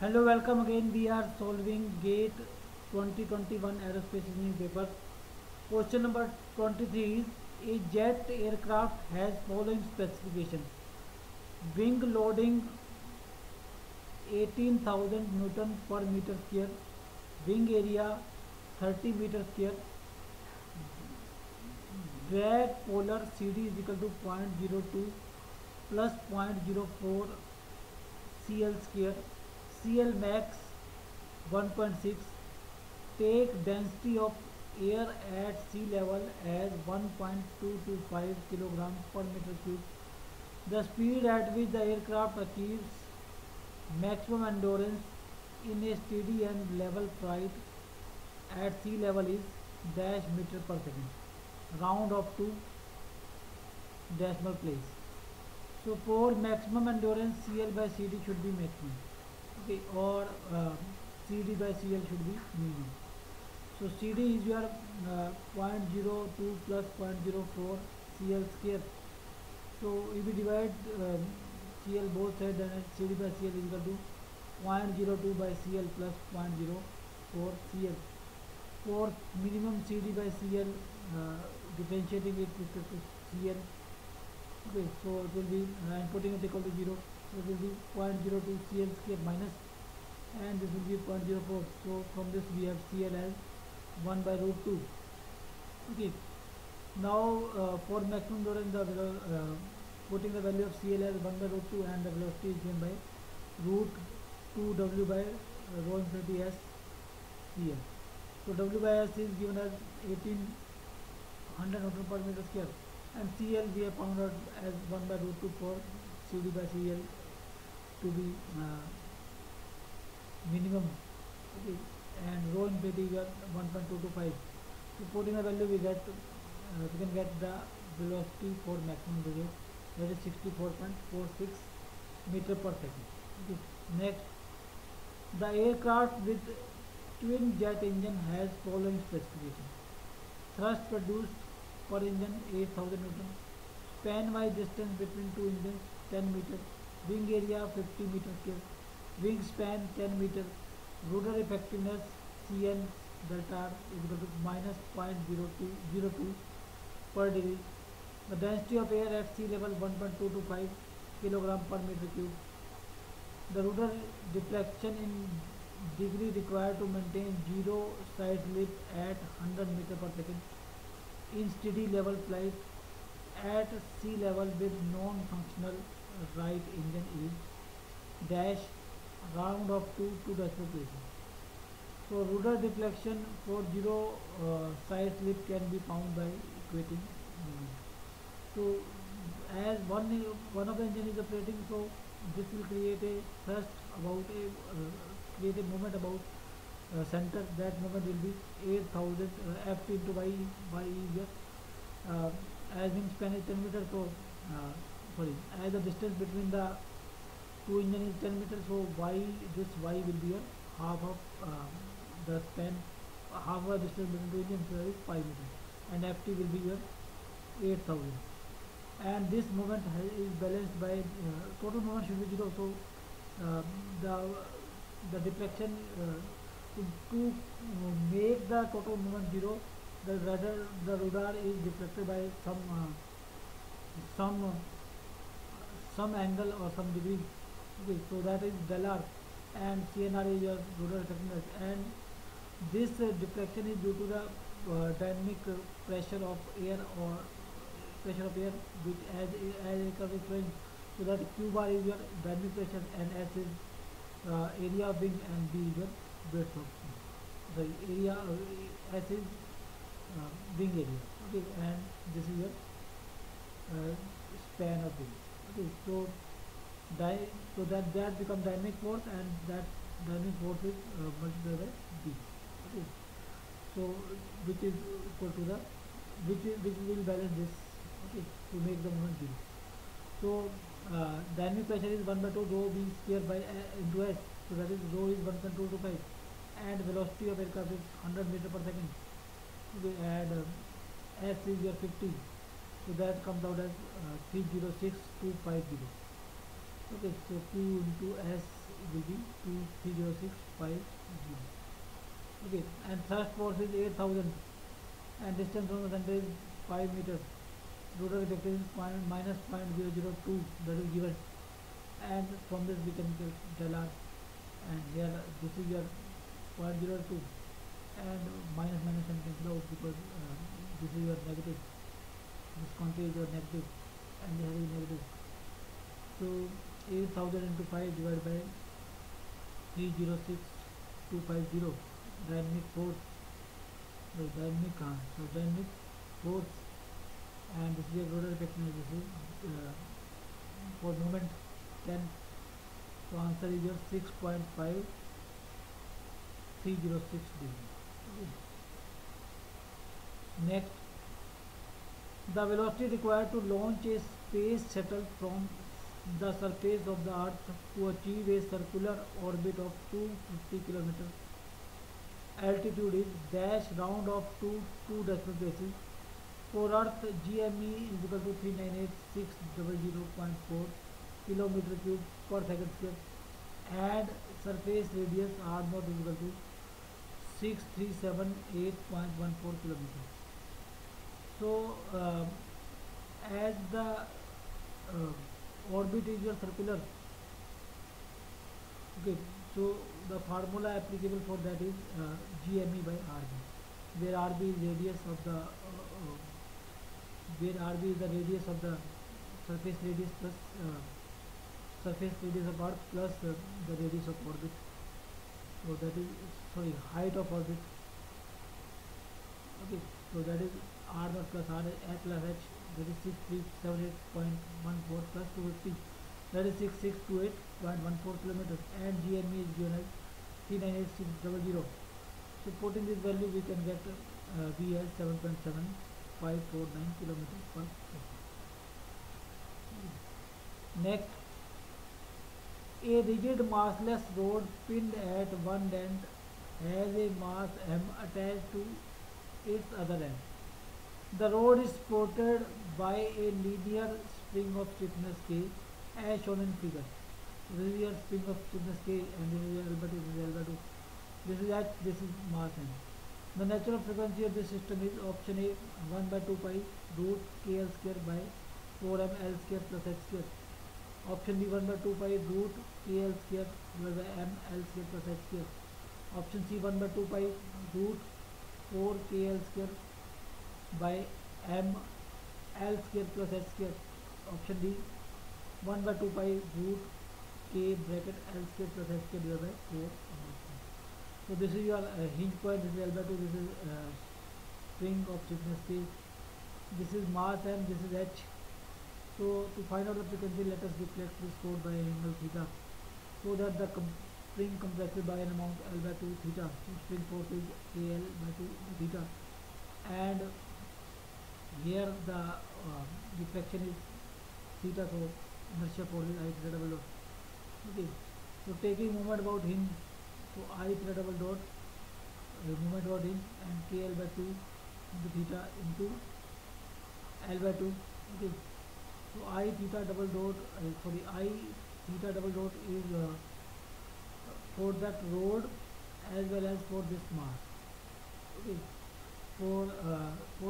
Hello, welcome again. We are solving GATE 2021 Aerospace Engineering paper. Question number 23 is a jet aircraft has following specifications: wing loading 18,000 Newton per meter square, wing area 30 meter square, drag polar CD is equal to 0.02 plus 0.04 CL square, CL max 1.6. Take density of air at sea level as 1.225 kilograms per meter cube. The speed at which the aircraft achieves maximum endurance in a steady and level flight at sea level is dash meter per second. Round up to decimal place. So for maximum endurance, CL by CD should be maximum, okay, or CD by CL should be minimum. So CD is your 0.02 plus 0.04 CL square. So if we divide CL both sides, then CD by CL is equal to 0.02 by CL plus 0.04 CL. For minimum CD by CL, differentiating it with respect to CL. Okay, so it will be, and putting it equal to 0, so it will be 0.02 CL square minus, and this will be 0.04. So from this we have CL as 1 by root 2. Okay, now for maximum endurance, putting the value of CL as 1 by root 2, and the velocity is given by root 2 W by rho infinity S CL. So W by S is given as 1800 Newton per meter square, and CL we have found out as 1 by root 2 for CD by CL to be minimum, okay, and rho infinity we are 1.225. So putting the value we can get the velocity for maximum range, that is 64.46 meter per second. Okay. Next, the aircraft with twin jet engine has following specification: thrust produced per engine 8,000 Newton, span wise distance between two engines 10 meter, wing area 50 meter square, wingspan 10 meter, rudder effectiveness Cn delta R is equal to minus 0.0202 per degree. The density of air at sea level 1.225 kilogram per meter cube. The rudder deflection in degree required to maintain zero side slip at 100 meter per second in steady level flight at sea level with non-functional right engine is dash round up to 2 decimal places. So rudder deflection for zero side slip can be found by equating moment. So as one of the engine is operating, so this will create a thrust about a create a moment about center. That moment will be 8,000 F into y is your as wingspan is 10 meters. So sorry, as the distance between the two engine is 10 meters, so this y will be a half of the span, half of the distance between two engines, so is 5 meters, and ft will be your 8,000. And this moment is balanced by total moment should be 0. So uh, the the deflection to make the total moment 0, the radar is deflected by some uh, some angle or some degree. Okay, so that is del r, and CNR is your radar effectiveness, and this deflection is due to the dynamic pressure of air, or pressure of air which as aircraft is flowing. So that q bar is your dynamic pressure, and s is area of wing, and b is your breadth of wing. The area s is wing area, okay, and this is your span of wing. Okay, so so that become dynamic force, and that dynamic force is multiplied by b. Okay, so which is equal to the which will balance this, okay, to make the moment 0. So dynamic pressure is 1 by 2 rho v square by into s, so that is rho is 1.225, and velocity of aircraft is 100 meter per second, okay, and s is your 50, so that comes out as 306250. Okay, so q into s will be 230,650. Okay, and thrust force is 8,000 and distance from the center is 5 meters. Rotor effective is minus 0.002, that is given, and from this we can get del R, and here this is your 0.02, and minus minus and cancel out because this is your negative, this quantity is your negative, and this is negative. So 8,000 into 5 divided by 306,250 dynamic force, dynamic force, and this is a rotor effectiveness. This is for moment 10. So answer is your 6.5306 degree. Okay. Next, the velocity required to launch a space shuttle from the surface of the earth to achieve a circular orbit of 250 km altitude is dash round off to 2 decimal places. For earth, GME is equal to 398,600.4 kilometer cube per second square, and surface radius R naught is equal to 6378.14 kilometers. So as the orbit is your circular, okay, so the formula applicable for that is GME by RB, where RB is radius of the surface radius plus surface radius of Earth plus the radius of orbit. So that is, sorry, height of orbit. Okay, so that is R naught plus R plus H, that is 6378.14 plus 250, that is 6628.14 kilometers, and GME is given as 398,600. So putting this value we can get V as 7.7549 kilometers per second. Next, a rigid massless rod pinned at one end has a mass M attached to its other end. The rod is supported by a linear spring of stiffness K as shown in figure. So this is your spring of stiffness K, and this is your L by 2, this is L by 2. This is H, this is mass M. The natural frequency of this system is option A 1 by 2 pi root KL square by 4m L square plus H square. Option B 1 by 2 pi root KL square divided by m L square plus H square. Option C 1 by 2 pi root 4 KL square by m L square plus H square. Option D 1 by 2 pi root K bracket L square plus H square divided by 4. So this is your hinge point, this is L by 2, this is string of stiffness K, this is mass M, this is H. So to find out the frequency, let us deflect this code by angle theta, so that the spring compressed by an amount L by 2 theta. So spring force is KL by 2 theta, and here the deflection is theta, so inertia force is I theta double dot. Okay, so taking moment about hinge, so I theta double dot moment about hinge and KL by 2 into theta into L by 2. Okay, so I theta double dot I theta double dot is for that rod as well as for this mass. Okay, for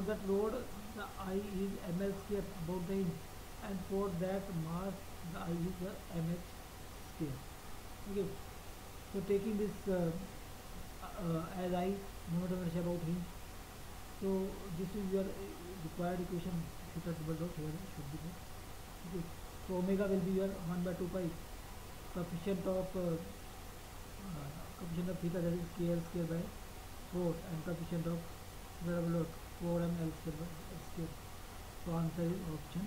that rod the I is ml square about the inch, and for that mass the I is the mh square. Okay, so taking this as I moment of inertia about hinge, so this is your required equation. Theta double dot here should be there. Okay, so omega will be your 1 by 2 pi coefficient of theta, that is KL square by 4, and coefficient of theta double dot 4m L square by H square. So answer is option